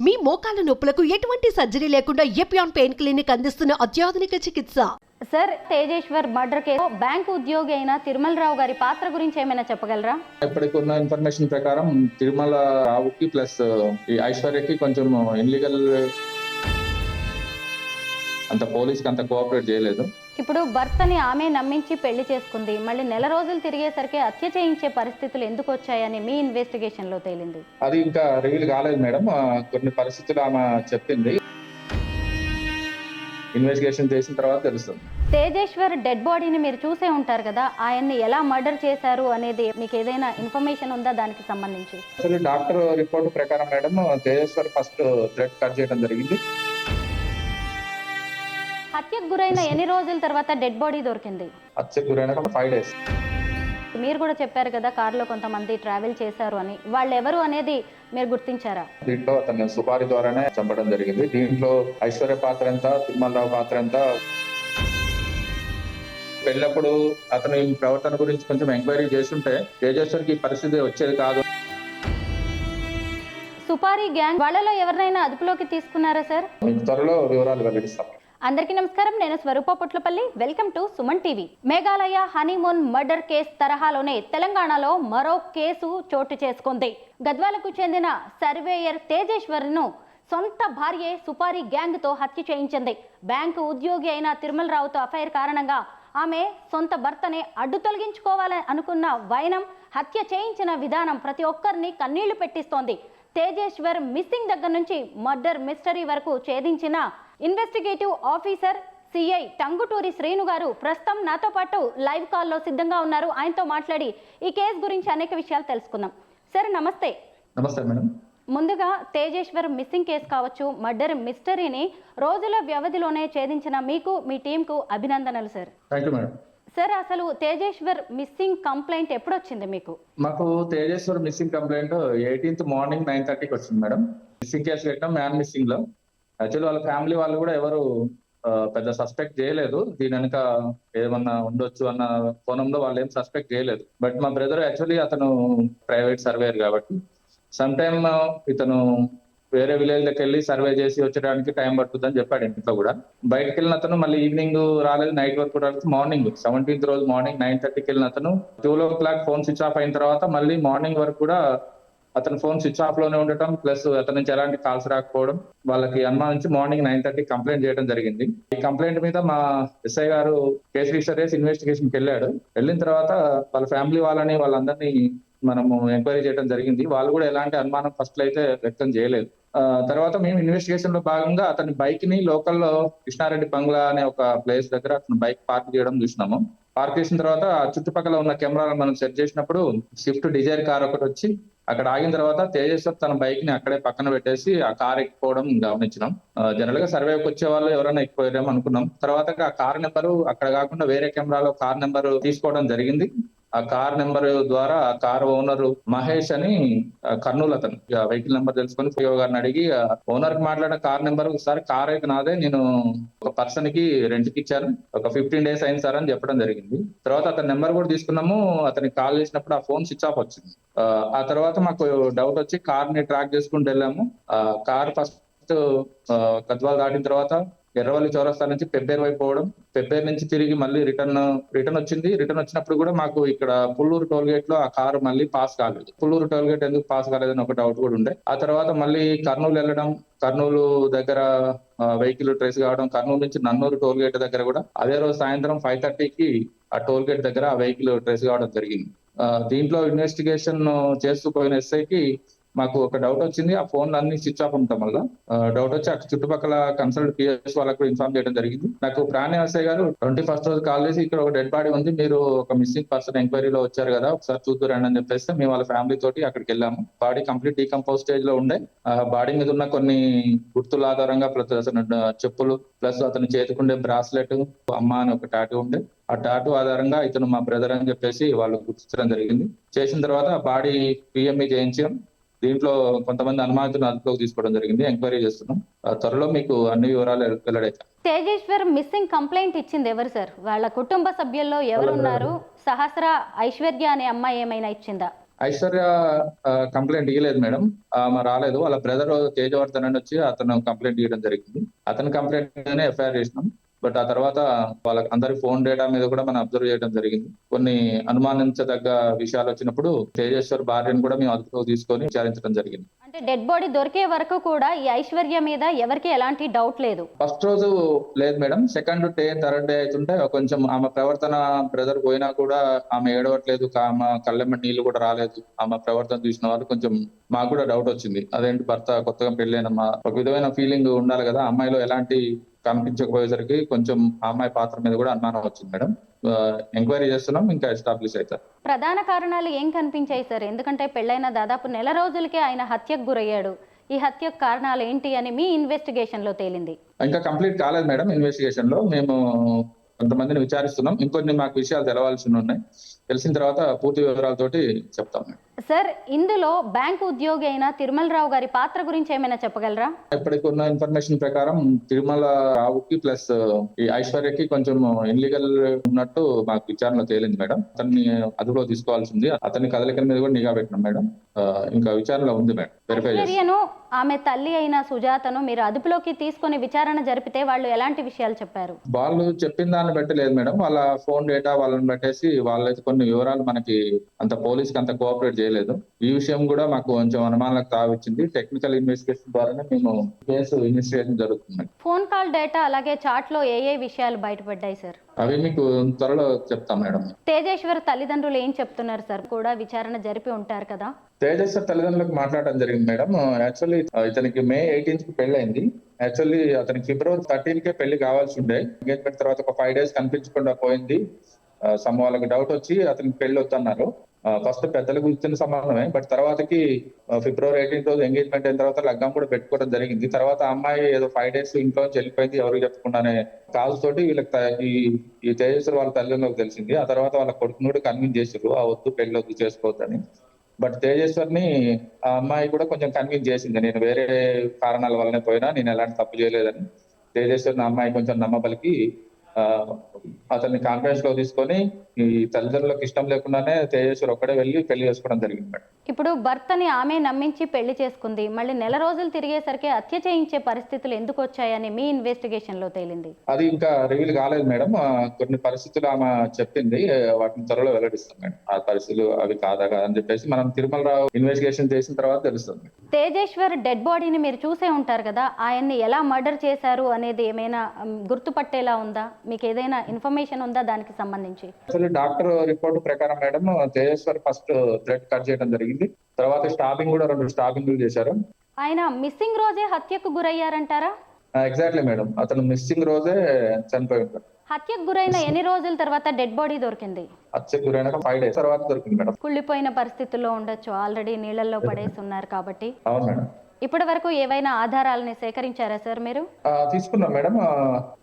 మీ మోకాల నొప్పులకు ఎటువంటి సర్జరీ లేకుండా ఎపియాన్ పెయిన్ క్లినిక్ అందిస్తున్న అత్యాధునిక చికిత్స. Sir, Tejeshwar murder case bank ఉద్యోగి అయిన తిరుమల రావు గారి పాత్ర గురించి ఏమైనా చెప్పగలరా? ఇప్పటికి ఉన్న ఇన్ఫర్మేషన్ ప్రకారం తిరుమల రావుకి ప్లస్ ఈ ఐశ్వర్యకి కొంచెం ఇన్లీగల్, అంత పోలీస్కి అంత కోఆపరేట్ చేయలేదు. ఇప్పుడు భర్తని ఆమె నమ్మించి పెళ్లి చేసుకుంది, మళ్ళీ నెల రోజులు తిరిగేసరికి హత్య చేయించే పరిస్థితులు ఎందుకు వచ్చాయని మీ ఇన్వెస్టిగేషన్ లో తేలింది. అది ఇంకా రివీల్ కాలేదు మేడం. కొన్ని పరిస్థితులు ఆమె చెప్పింది, ఇన్వెస్టిగేషన్ చేసిన తర్వాత తెలుస్తుంది. తేజేశ్వర్ డెడ్ బాడీని మీరు చూసే ఉంటారు కదా, ఆయన్ని ఎలా మర్డర్ చేశారు అనేది మీకు ఏదైనా ఇన్ఫర్మేషన్ ఉందా దానికి సంబంధించి? అసలు డాక్టర్ రిపోర్ట్ ప్రకారం madam Tejeshwar first thread cut చేయడం జరిగింది. హత్యకు గురైన ఎన్ని రోజుల తర్వాత డెడ్ బాడీ దొరికింది? హత్యకు గురైన 5 days. మీరు కూడా చెప్పారు కదా కారులో కొంతమంది ట్రావెల్ చేశారు అని, వాళ్ళు ఎవరు అనేది మీరు గుర్తించారా? దీంట్లో అతను సుపారి ద్వారానే చంపడం జరిగింది. దీంట్లో ఐశ్వర్య పాత్ర ఎంత, తిరుమలరావు పాత్ర ఎంత, పెళ్ళప్పుడు అతను ఈ ప్రవర్తన గురించి కొంచెం ఎంక్వైరీ చేస్తుంటే తేజేశ్వర్కి ఈ పరిస్థితి వచ్చేది కాదు. సుపారీ గ్యాంగ్ వాళ్ళలో ఎవరినైనా అదుపులోకి తీసుకున్నారా సార్? త్వరలో వివరాలు వెల్లడిస్తాం. అందరికీ నమస్కారం, నేను Swaroopa Putlapalli. Welcome to Suman TV. Meghalaya honeymoon murder case తరహాలోనే తెలంగాణలో మరో కేసు చోటు చేసుకుంది. గద్వాలకు చెందిన సర్వేయర్ తేజేశ్వర్ను సొంత భార్యే సుపారీ గ్యాంగ్ తో హత్య చేయించింది. బ్యాంకు ఉద్యోగి అయిన తిరుమల రావుతో అఫైర్ కారణంగా ఆమె సొంత భర్తనే అడ్డు తొలగించుకోవాలని అనుకున్న వైనం హత్య చేయించిన విధానం ప్రతి ఒక్కరిని కన్నీళ్లు పెట్టిస్తోంది. తేజేశ్వర్ మిస్సింగ్ దగ్గర నుంచి మర్డర్ మిస్టరీ వరకు ఛేదించిన investigative officer CI Tanguturi Srinu గారు ప్రస్తుతం నాతో పాటు లైవ్ కాల్లో సిద్ధంగా ఉన్నారు. ఆయనతో మాట్లాడి ఈ కేసు గురించి అనేక విషయాలు తెలుసుకుందాం. సార్ నమస్తే. నమస్తే మేడం. ముందుగా తేజేశ్వర్ మిస్సింగ్ కేసు కావచ్చు, మర్డర్ మిస్టరీని రోజుల వ్యవధిలోనే ఛేదించిన మీకు, మీ టీంకు అభినందనలు sir. Thank you madam. Sir, అసలు తేజేశ్వర్ మిస్సింగ్ కంప్లైంట్ ఎప్పుడు వచ్చింది మీకు? మాకు Tejeshwar missing complaint 18th morning 9:30కి వచ్చింది మేడం. మిస్సింగ్ కేసు పెట్టాం మ్యాన్ మిస్సింగ్ లో. యాక్చువల్లీ వాళ్ళ ఫ్యామిలీ వాళ్ళు కూడా ఎవరు పెద్ద సస్పెక్ట్ చేయలేదు. దీని వెనక ఏమన్నా ఉండొచ్చు అన్న కోణంలో వాళ్ళు ఏం సస్పెక్ట్ చేయలేదు. బట్ మా బ్రదర్ యాక్చువల్లీ అతను ప్రైవేట్ సర్వేయర్ కాబట్టి సమ్ టైమ్ ఇతను వేరే విలేజ్ లకి వెళ్ళి సర్వే చేసి వచ్చడానికి టైం పడుతుందని చెప్పాడు ఇంట్లో కూడా. బయటకు వెళ్ళిన అతను మళ్ళీ ఈవినింగ్ రాలేదు, నైట్ వరకు రాలేదు. మార్నింగ్ 17th రోజు మార్నింగ్ 9:30కి వెళ్ళిన అతను 12 o'clock ఫోన్ స్విచ్ ఆఫ్ అయిన తర్వాత మళ్ళీ మార్నింగ్ వరకు కూడా అతను ఫోన్ స్విచ్ ఆఫ్ లోనే ఉండటం, ప్లస్ అతని నుంచి ఎలాంటి కాల్స్ రాకపోవడం వాళ్ళకి అనుమానించి మార్నింగ్ 9:30కి కంప్లైంట్ చేయడం జరిగింది. ఈ కంప్లైంట్ మీద మా ఎస్ఐ గారు కేసు రిజిస్టర్ చేసి ఇన్వెస్టిగేషన్కి వెళ్ళాడు. వెళ్ళిన తర్వాత వాళ్ళ ఫ్యామిలీ వాళ్ళని వాళ్ళందరినీ మనము ఎంక్వైరీ చేయడం జరిగింది. వాళ్ళు కూడా ఎలాంటి అనుమానం ఫస్ట్ అయితే వ్యక్తం చేయలేదు. తర్వాత మేము ఇన్వెస్టిగేషన్ లో భాగంగా అతని బైక్ ని లోకల్లో కృష్ణారెడ్డి బంగ్లా అనే ఒక ప్లేస్ దగ్గర అతను బైక్ పార్క్ చేయడం చూసినాము. పార్క్ చేసిన తర్వాత చుట్టుపక్కల ఉన్న కెమెరాలను మనం సెట్ చేసినప్పుడు స్విఫ్ట్ డిజైర్ కార్ ఒకటి వచ్చి అక్కడ ఆగిన తర్వాత తేజేశ్వర్ తన బైక్ ని అక్కడే పక్కన పెట్టేసి ఆ కార్ ఎక్కిపోవడం గమనించినాం. జనరల్ గా సర్వేకి వచ్చే వాళ్ళు ఎవరైనా ఎక్కిపోయారేమో అనుకున్నాం. తర్వాత ఆ కార్ నెంబరు అక్కడ కాకుండా వేరే కెమెరాలో కార్ నెంబర్ తీసుకోవడం జరిగింది. ఆ కార్ నెంబర్ ద్వారా ఆ కార్ ఓనర్ మహేష్ అని కర్నూలు, అతను వెహికల్ నెంబర్ తెలుసుకొని పిఓ గారిని అడిగి ఓనర్ కి మాట్లాడిన కార్ నెంబర్, ఒకసారి కార్ అయితే నాదే, నేను ఒక పర్సన్ కి రెంట్ కి ఇచ్చాను, ఒక 15 days అయింది సార్ అని చెప్పడం జరిగింది. తర్వాత అతని నెంబర్ కూడా తీసుకున్నాము. అతనికి కాల్ చేసినప్పుడు ఆ ఫోన్ స్విచ్ ఆఫ్ వచ్చింది. ఆ తర్వాత మాకు డౌట్ వచ్చి కార్ ని ట్రాక్ చేసుకుంటూ వెళ్ళాము. కార్ ఫస్ట్ గద్వాల్ దాటిన తర్వాత ఎర్రవల్లి చౌరస్తా నుంచి పెబ్బేరు వైపు పోవడం, పెబ్బేరు నుంచి తిరిగి మళ్ళీ రిటర్న్ వచ్చింది. రిటర్న్ వచ్చినప్పుడు కూడా మాకు ఇక్కడ పుల్లూరు టోల్ గేట్ లో ఆ కారు మళ్ళీ పాస్ కాలేదు. పుల్లూరు టోల్ గేట్ ఎందుకు పాస్ కాలేదని ఒక డౌట్ కూడా ఉండే. ఆ తర్వాత మళ్ళీ కర్నూలు వెళ్ళడం, కర్నూలు దగ్గర వెహికల్ ట్రేస్ కావడం, కర్నూలు నుంచి నన్నూరు టోల్ గేట్ దగ్గర కూడా అదే రోజు సాయంత్రం 5:30కి ఆ టోల్ గేట్ దగ్గర ఆ వెహికల్ ట్రేస్ కావడం జరిగింది. దీంట్లో ఇన్వెస్టిగేషన్ చేస్తూ పోయిన ఎస్ఐకి మాకు ఒక డౌట్ వచ్చింది. ఆ ఫోన్లు అన్ని స్విచ్ ఆఫ్ ఉండటం వల్ల డౌట్ వచ్చి అక్కడ చుట్టుపక్కల కన్సల్ట్ పిఎస్ వాళ్ళకు ఇన్ఫార్మ్ చేయడం జరిగింది. నాకు ప్రాణి ఎస్ఐ గారు 21st రోజు కాల్ చేసి ఇక్కడ ఒక డెడ్ బాడీ ఉంది, మీరు ఒక మిస్సింగ్ పర్సన్ ఎంక్వైరీలో వచ్చారు కదా, ఒకసారి చూద్దురండి అని చెప్పేస్తే మేము వాళ్ళ ఫ్యామిలీ తోటి అక్కడికి వెళ్ళాము. బాడీ కంప్లీట్ డీకంపోజ్ స్టేజ్ లో ఉండే. బాడీ మీద ఉన్న కొన్ని గుర్తుల ఆధారంగా అతను చెప్పులు ప్లస్ అతని చేతికుండే బ్రాస్లెట్, అమ్మ అని ఒక టాటూ ఉండే. ఆ టాటూ ఆధారంగా ఇతను మా బ్రదర్ అని చెప్పేసి వాళ్ళు గుర్తించడం జరిగింది. చేసిన తర్వాత బాడీ పిఎంఈ చేయించాం. దీంట్లో కొంతమంది అనుమానితులను అదుపులోకి తీసుకోవడం జరిగింది. ఎంక్వైరీ చేస్తున్నాం. త్వరలో మీకు అన్ని వివరాలు వెల్లడైతాయి. తేజేశ్వర్ మిస్సింగ్ కంప్లైంట్ ఇచ్చింది ఎవరు సార్? వాళ్ళ కుటుంబ సభ్యుల్లో ఎవరున్నారు? సహస్ర ఐశ్వర్య అనే అమ్మాయి ఏమైనా ఇచ్చిందా? ఐశ్వర్య కంప్లైంట్ ఇవ్వలేదు మేడం. ఆమె రాలేదు. వాళ్ళ బ్రదర్ తేజవర్ధన్ అని వచ్చి అతను కంప్లైంట్ ఇవ్వడం జరిగింది. అతని కంప్లైంట్ మీదనే ఎఫ్ఐఆర్ చేసినాం. బట్ ఆ తర్వాత వాళ్ళ అందరి ఫోన్ డేటా మీద కూడా మనం అబ్జర్వ్ చేయడం జరిగింది. కొన్ని అనుమానించదగ్గ విషయాలు వచ్చినప్పుడు తేజేశ్వర్ భార్యను కూడా మేము అదుపులోకి తీసుకొని విచారించడం జరిగింది. అంటే డెడ్ బాడీ దొరికే వరకు కూడా ఈ ఐశ్వర్య మీద ఎవరికి ఎలాంటి డౌట్ లేదు. ఫస్ట్ రోజు లేదు madam. Second day, third day అవుతుంటే కొంచెం ఆమె ప్రవర్తన, బ్రదర్ పోయినా కూడా ఆమె ఏడవట్లేదు, ఆమె కళ్ళెమ్మ నీళ్లు కూడా రాలేదు. ఆమె ప్రవర్తన చూసిన వాళ్ళు కొంచెం మాకు కూడా డౌట్ వచ్చింది. అదేంటి భర్త కొత్తగా పెళ్ళైనమ్మా, ఒక విధమైన ఫీలింగ్ ఉండాలి కదా. అమ్మాయిలో ఎలాంటి కనిపించకపోయేసరికి కొంచెం ఆ అమ్మాయి పాత్ర మీద కూడా అనుమానం వచ్చింది మేడం. ఎంక్వైరీ చేస్తున్నాం, ఇంకా ఎస్టాబ్లిష్ అవుతారు. ప్రధాన కారణాలు ఏం కనిపించాయి సార్? ఎందుకంటే పెళ్ళైన దాదాపు నెల రోజులకే ఆయన హత్యకు గురయ్యాడు. ఈ హత్యకు కారణాలు ఏంటి అని మీ ఇన్వెస్టిగేషన్ లో తేలింది. ఇంకా కంప్లీట్ కాలేదు మేడం. ఇన్వెస్టిగేషన్ లో మేము కొంతమందిని విచారిస్తున్నాం. ఇంకొన్ని మాకు విషయాలు తెలవాల్సి ఉన్నాయి. తెలిసిన తర్వాత పూర్తి వివరాలతోటి చెప్తాం. సార్, ఇందులో బ్యాంకు ఉద్యోగి అయిన తిరుమల రావు గారి పాత్ర గురించి ఏమైనా చెప్పగలరా? ఇప్పటికి ఉన్న ఇన్ఫర్మేషన్ ప్రకారం తిరుమల రావుకి ప్లస్ ఈ ఐశ్వర్యకి కొంచెం ఇన్లీగల్ ఉన్నట్టు మాకు విచారణలో తేలింది మేడం. అతన్ని అదుపులో తీసుకోవాల్సింది. అతని కదలికల మీద కూడా నిఘా పెట్టినాం మేడం. ఇంకా విచారణలో ఉంది మేడం. ఐశ్వర్యను, ఆమె తల్లి అయిన సుజాతను మీరు అదుపులోకి తీసుకొని విచారణ జరిపితే వాళ్ళు ఎలాంటి విషయాలు చెప్పారు? వాళ్ళు చెప్పిన దాన్ని బట్టి లేదు మేడం. వాళ్ళ ఫోన్ డేటా వాళ్ళని బట్టేసి వాళ్ళైతే కొన్ని వివరాలు మనకి అంత పోలీస్కి అంత కోఆపరేట్ చేయలేదు. ఈ విషయం కూడా మాకు కొంచెం అనుమానాలకు తావిచ్చింది. టెక్నికల్ ఇన్వెస్టిగేషన్ ద్వారానే మేము కేసు ఇన్వెస్టిగేషన్ జరుగుతుంది. ఫోన్ కాల్ డేటా అలాగే చాట్ లో ఏ విషయాలు బయటపడ్డాయి సార్? అవి మీకు త్వరలో చెప్తాం మేడం. తేజేశ్వర్ తల్లిదండ్రులు ఏం చెప్తున్నారు సార్? కూడా విచారణ జరిపి ఉంటారు కదా. తేజేశ్వర్ తల్లిదండ్రులకు మాట్లాడడం జరిగింది మేడం. యాక్చువల్లీ ఇతనికి May 18th పెళ్లి అయింది. యాక్చువల్లీ అతనికి February 13కే పెళ్లి కావాల్సి ఉండే. ఎంగేజ్మెంట్ తర్వాత ఒక 5 days కనిపించకుండా పోయింది. వాళ్ళకి డౌట్ వచ్చి అతనికి పెళ్లి వద్దన్నారు. ఫస్ట్ పెద్దలకు ఇచ్చిన సంబంధమే. బట్ తర్వాతకి February 18th రోజు ఎంగేజ్మెంట్ అయిన తర్వాత లగ్గం కూడా పెట్టుకోవడం జరిగింది. తర్వాత అమ్మాయి ఏదో 5 days ఇంట్లో వెళ్ళిపోయింది, ఎవరికి చెప్పకుండానే. కాల్స్ తోటి వీళ్ళకి ఈ తేజేశ్వర్ వాళ్ళ తల్లిదండ్రులకు తెలిసింది. ఆ తర్వాత వాళ్ళ కొడుకుని కూడా కన్విన్స్ చేసారు, ఆ వద్దు, పెళ్లి వద్దు, చేసుకోవద్దని. బట్ తేజేశ్వర్ని ఆ అమ్మాయి కూడా కొంచెం కన్విన్స్ చేసింది, నేను వేరే కారణాల వల్లనే పోయినా, నేను ఎలాంటి తప్పు చేయలేదని. తేజేశ్వర్ని అమ్మాయి కొంచెం నమ్మబలికి అతన్ని కాన్ఫరెన్స్ లో తీసుకొని ఈ తల్లిదండ్రులకు ఇష్టం లేకుండానే తేజేశ్వర్ ఒక్కడే వెళ్ళి పెళ్లి చేసుకోవడం జరిగింది మేడం. ఇప్పుడు భర్తని ఆమె నమ్మించి పెళ్లి చేసుకుంది. మళ్ళీ నెల రోజులు తిరిగేసరికి హత్య చేయించే పరిస్థితులు ఎందుకు వచ్చాయని మీ ఇన్వెస్టిగేషన్ లో తేలింది. అది ఇంకా రివీల్ కాలేదు మేడం. కొన్ని పరిస్థితులు ఆమె చెప్పింది, వాటిని త్వరలో వెల్లడిస్తాం మేడం. ఆ పరిస్థితులు అవి కాదా అని చెప్పేసి మనం తిరుమలరావు ఇన్వెస్టిగేషన్ చేసిన తర్వాత తెలుస్తుంది. తేజేశ్వర్ డెడ్ బాడీని మీరు చూసే ఉంటారు కదా, ఆయన్ని ఎలా మర్డర్ చేశారు అనేది ఏమైనా గుర్తుపట్టేలా ఉందా? మీకు ఏదైనా ఇన్ఫర్మేషన్ ఉందా దానికి సంబంధించి? డాక్టర్ రిపోర్ట్ ప్రకారం madam Tejeshwar first thread cut చేయడం జరిగింది. తర్వాత స్టాపింగ్ కూడా 2 స్టాపింగ్లు చేశారు. ఆయన మిస్సింగ్ రోజే హత్యకు గురయ్యారంటారా? Exactly madam. అతను మిస్సింగ్ రోజే చనిపోయి ఉంటారు. హత్యకు గురైన ఎన్ని రోజుల తర్వాత డెడ్ బాడీ దొరికింది? హత్యకు గురైన 5 days తర్వాత దొరికింది మేడం. కుళ్ళిపోయిన పరిస్థితుల్లో ఉండొచ్చు, ఆల్రెడీ నీళ్ళల్లో పడేసి ఉన్నారు కాబట్టి. అవును మేడం. ఇప్పటి వరకు ఏవైనా ఆధారాలని సేకరించారా సార్ మీరు? తీసుకున్నాం మేడం.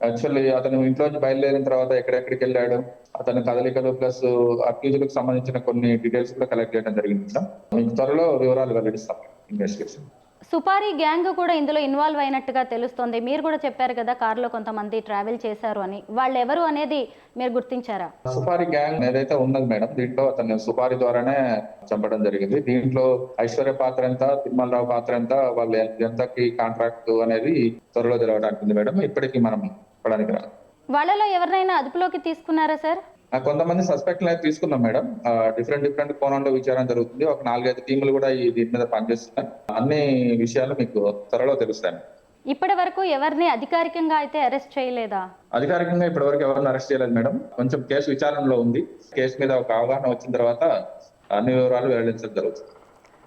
యాక్చువల్లీ అతను ఇంట్లోంచి బయలుదేరిన తర్వాత ఎక్కడెక్కడికి వెళ్ళాడు, అతని కదలికలు ప్లస్ అక్యూజులకు సంబంధించిన కొన్ని డీటెయిల్స్ కూడా కలెక్ట్ చేయడం జరిగింది మేడం. మీకు త్వరలో వివరాలు వెల్లడిస్తాం ఇన్వెస్టిగేషన్. సుపారీ గ్యాంగ్ కూడా ఇందులో ఇన్వాల్వ్ అయినట్టుగా తెలుస్తోంది. మీరు కూడా చెప్పారు కదా కారులో కొంతమంది ట్రావెల్ చేశారు అని. వాళ్ళు ఎవరు అనేది మీరు గుర్తించారా? సుపారీ గ్యాంగ్ ఏదైతే ఉన్నది మేడం, దీంట్లో అతను సుపారీ ద్వారానే చంపడం జరిగింది. దీంట్లో ఐశ్వర్య పాత్ర ఎంత, తిరుమలరావు పాత్ర ఎంత, వాళ్ళు ఎంతకి కాంట్రాక్ట్ అనేది త్వరలో తెలవడానికి ఉంది మేడం. ఇప్పటికీ మనం చెప్పడానికి రాదు. వాళ్ళలో ఎవరినైనా అదుపులోకి తీసుకున్నారా సార్? కొంతమంది సస్పెక్ట్ అయితే తీసుకున్నాం మేడం. డిఫరెంట్ కోణంలో విచారణ జరుగుతుంది. ఒక 4-5 టీములు కూడా దీని మీద పనిచేస్తున్నాయి. అన్ని విషయాలు మీకు త్వరలో తెలుస్తాయి. ఇప్పటి వరకు ఎవరిని అధికారికంగా అయితే అరెస్ట్ చేయలేదా? అధికారికంగా ఇప్పటి వరకు ఎవరిని అరెస్ట్ చేయలేదు మేడం. కొంచెం కేసు విచారణలో ఉంది. కేసు మీద ఒక అవగాహన వచ్చిన తర్వాత అన్ని వివరాలు వెల్లడించడం జరుగుతుంది.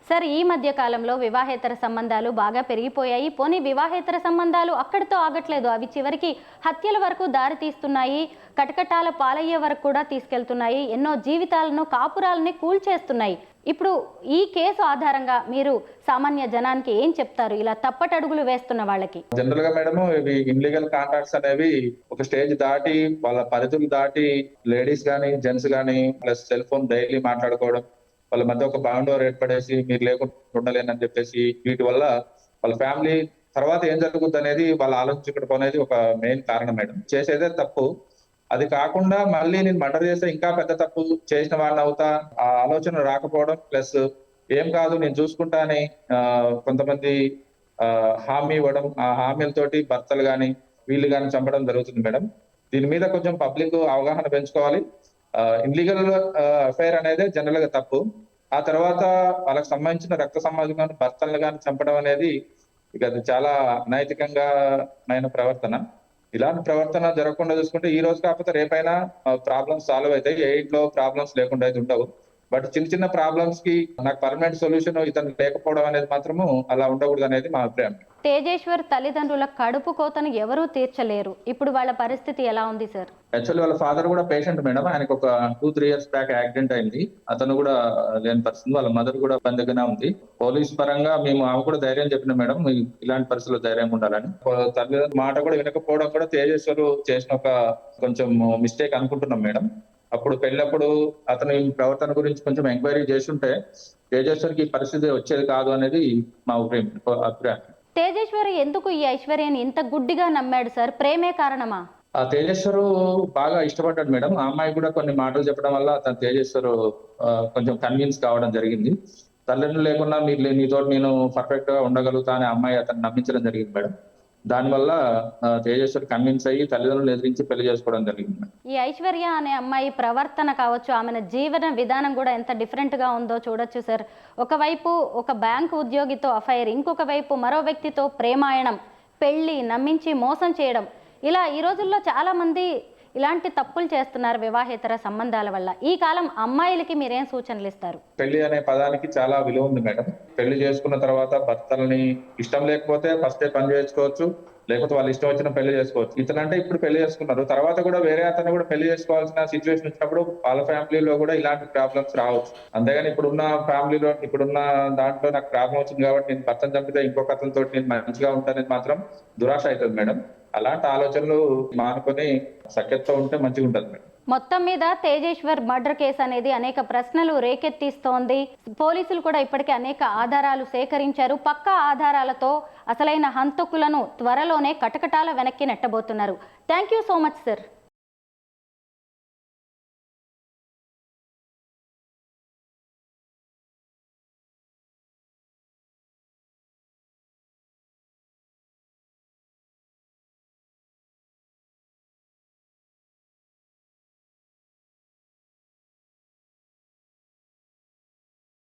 సార్, ఈ మధ్య కాలంలో వివాహేతర సంబంధాలు బాగా పెరిగిపోయాయి. పోనీ వివాహేతర సంబంధాలు అక్కడితో ఆగట్లేదు, అవి చివరికి హత్యల వరకు దారి తీస్తున్నాయి, కటకటాల పాలయ్యే వరకు కూడా తీసుకెళ్తున్నాయి, ఎన్నో జీవితాలను, కాపురాలని కూల్చేస్తున్నాయి. ఇప్పుడు ఈ కేసు ఆధారంగా మీరు సామాన్య జనానికి ఏం చెప్తారు, ఇలా తప్పటడుగులు వేస్తున్న వాళ్ళకి? జనరల్ గా మేడం, ఇవి ఇన్లీగల్ కాంట్రాక్ట్స్ అనేవి ఒక స్టేజ్ దాటి, వాళ్ళ పరిధులు దాటి లేడీస్ గానీ జెంట్స్ గానీ ప్లస్ సెల్ ఫోన్ డైలీ మాట్లాడుకోవడం, వాళ్ళ మధ్య ఒక బాండోర్ ఏర్పడేసి మీరు లేకుండా ఉండలేనని చెప్పేసి, వీటి వల్ల వాళ్ళ ఫ్యామిలీ తర్వాత ఏం జరుగుతుంది అనేది వాళ్ళు ఆలోచించుకోవడం అనేది ఒక మెయిన్ కారణం మేడం. చేసేదే తప్పు. అది కాకుండా మళ్ళీ నేను మర్డర్ చేస్తే ఇంకా పెద్ద తప్పు చేసిన వాడిని అవుతా, ఆ ఆలోచన రాకపోవడం, ప్లస్ ఏం కాదు నేను చూసుకుంటా అని కొంతమంది హామీ ఇవ్వడం, ఆ హామీలతోటి భర్తలు గాని వీళ్ళు గాని చంపడం జరుగుతుంది మేడం. దీని మీద కొంచెం పబ్లిక్ అవగాహన పెంచుకోవాలి. ఇన్లీగల్ అఫైర్ అనేది జనరల్ గా తప్పు. ఆ తర్వాత వాళ్ళకి సంబంధించిన రక్త సంబంధం కానీ భర్తలను కానీ చంపడం అనేది ఇక అది చాలా అనైతికంగా ప్రవర్తన. ఇలాంటి ప్రవర్తన జరగకుండా చూసుకుంటే ఈ రోజు కాకపోతే రేపైనా ప్రాబ్లమ్స్ సాల్వ్ అవుతాయి. ఏ ఇంట్లో ప్రాబ్లమ్స్ లేకుండా అయితే ఉండవు. బట్ చిన్న చిన్న ప్రాబ్లమ్స్ కి నాకు పర్మనెంట్ సొల్యూషన్ ఇతను లేకపోవడం అనేది మాత్రము అలా ఉండకూడదు అనేది మా అభిప్రాయం. తేజేశ్వర్ తల్లిదండ్రుల కడుపు కోతను ఎవరూ తీర్చలేరు. ఇప్పుడు వాళ్ళ పరిస్థితి ఎలా ఉంది సార్? యాక్చువల్లీ వాళ్ళ ఫాదర్ కూడా పేషెంట్ మేడం. ఆయనకు ఒక 2-3 years బ్యాక్ యాక్సిడెంట్ అయింది. అతను కూడా లేని పరిస్థితి. వాళ్ళ మదర్ కూడా బందగానే ఉంది. పోలీస్ పరంగా మేము ఆమె కూడా ధైర్యం చెప్పిన మేడం, ఇలాంటి పరిస్థితుల్లో ధైర్యంగా ఉండాలని. తల్లిదండ్రుల మాట కూడా వినకపోవడం కూడా తేజేశ్వర్ చేసిన ఒక కొంచెం మిస్టేక్ అనుకుంటున్నాం మేడం. అప్పుడు పెళ్ళప్పుడు అతను ఈ ప్రవర్తన గురించి కొంచెం ఎంక్వైరీ చేస్తుంటే తేజేశ్వర్కి ఈ పరిస్థితి వచ్చేది కాదు అనేది మా అభిప్రాయం. తేజేశ్వర్ ఎందుకు ఈ ఐశ్వర్యని ఇంత గుడ్డిగా నమ్మాడు సార్? ప్రేమే కారణమా? ఆ తేజేశ్వరు బాగా ఇష్టపడ్డాడు మేడం. ఆ అమ్మాయి కూడా కొన్ని మాటలు చెప్పడం వల్ల అతను తేజేశ్వరు కొంచెం కన్విన్స్ కావడం జరిగింది. తల్లిదండ్రులు లేకుండా నీతో నేను పర్ఫెక్ట్ గా ఉండగలుగుతా అని అమ్మాయి అతను నమ్మించడం జరిగింది మేడం. దానివల్ల తేజేశ్వర్ కన్విన్స్ అయ్యి తల్లిదండ్రులు ఎదిరించి పెళ్లి చేసుకోవడం జరిగింది. ఈ ఐశ్వర్య అనే అమ్మాయి ప్రవర్తన కావచ్చు, ఆమె జీవన విధానం కూడా ఎంత డిఫరెంట్ గా ఉందో చూడొచ్చు సార్. ఒకవైపు ఒక బ్యాంకు ఉద్యోగితో అఫైర్, ఇంకొక వైపు మరో వ్యక్తితో ప్రేమాయణం, పెళ్లి, నమ్మించి మోసం చేయడం. ఇలా ఈ రోజుల్లో చాలా మంది ఇలాంటి తప్పులు చేస్తున్నారు వివాహేతర సంబంధాల వల్ల. ఈ కాలం అమ్మాయిలకి మీరేం సూచనలు ఇస్తారు? పెళ్లి అనే పదానికి చాలా విలువ ఉంది మేడం. పెళ్లి చేసుకున్న తర్వాత భర్తల్ని ఇష్టం లేకపోతే ఫస్టే పని చేసుకోవచ్చు, లేకపోతే వాళ్ళు ఇష్టం వచ్చిన పెళ్లి చేసుకోవచ్చు. ఇతనంటే ఇప్పుడు పెళ్లి చేసుకున్నారు, తర్వాత కూడా వేరే అతను కూడా పెళ్లి చేసుకోవాల్సిన సిచ్యువేషన్ వచ్చినప్పుడు వాళ్ళ ఫ్యామిలీలో కూడా ఇలాంటి ప్రాబ్లమ్స్ రావచ్చు. అంతేగాని ఇప్పుడున్న ఫ్యామిలీలో ఇప్పుడున్న దాంట్లో నాకు ప్రాబ్లం వచ్చింది కాబట్టి నేను భర్తను చంపితే ఇంకొక అతనితో నేను మంచిగా ఉంటానని మాత్రం దురాశ అవుతుంది మేడం. అలాంటి ఆలోచనలు మానుకొని సఖ్యతతో ఉంటే మంచిగా ఉంటుంది మేడం. మొత్తం మీద తేజేశ్వర్ మర్డర్ కేసు అనేది అనేక ప్రశ్నలు రేకెత్తిస్తోంది. పోలీసులు కూడా ఇప్పటికే అనేక ఆధారాలు సేకరించారు. పక్కా ఆధారాలతో అసలైన హంతకులను త్వరలోనే కటకటాల వెనక్కి నెట్టబోతున్నారు. Thank you so much sir.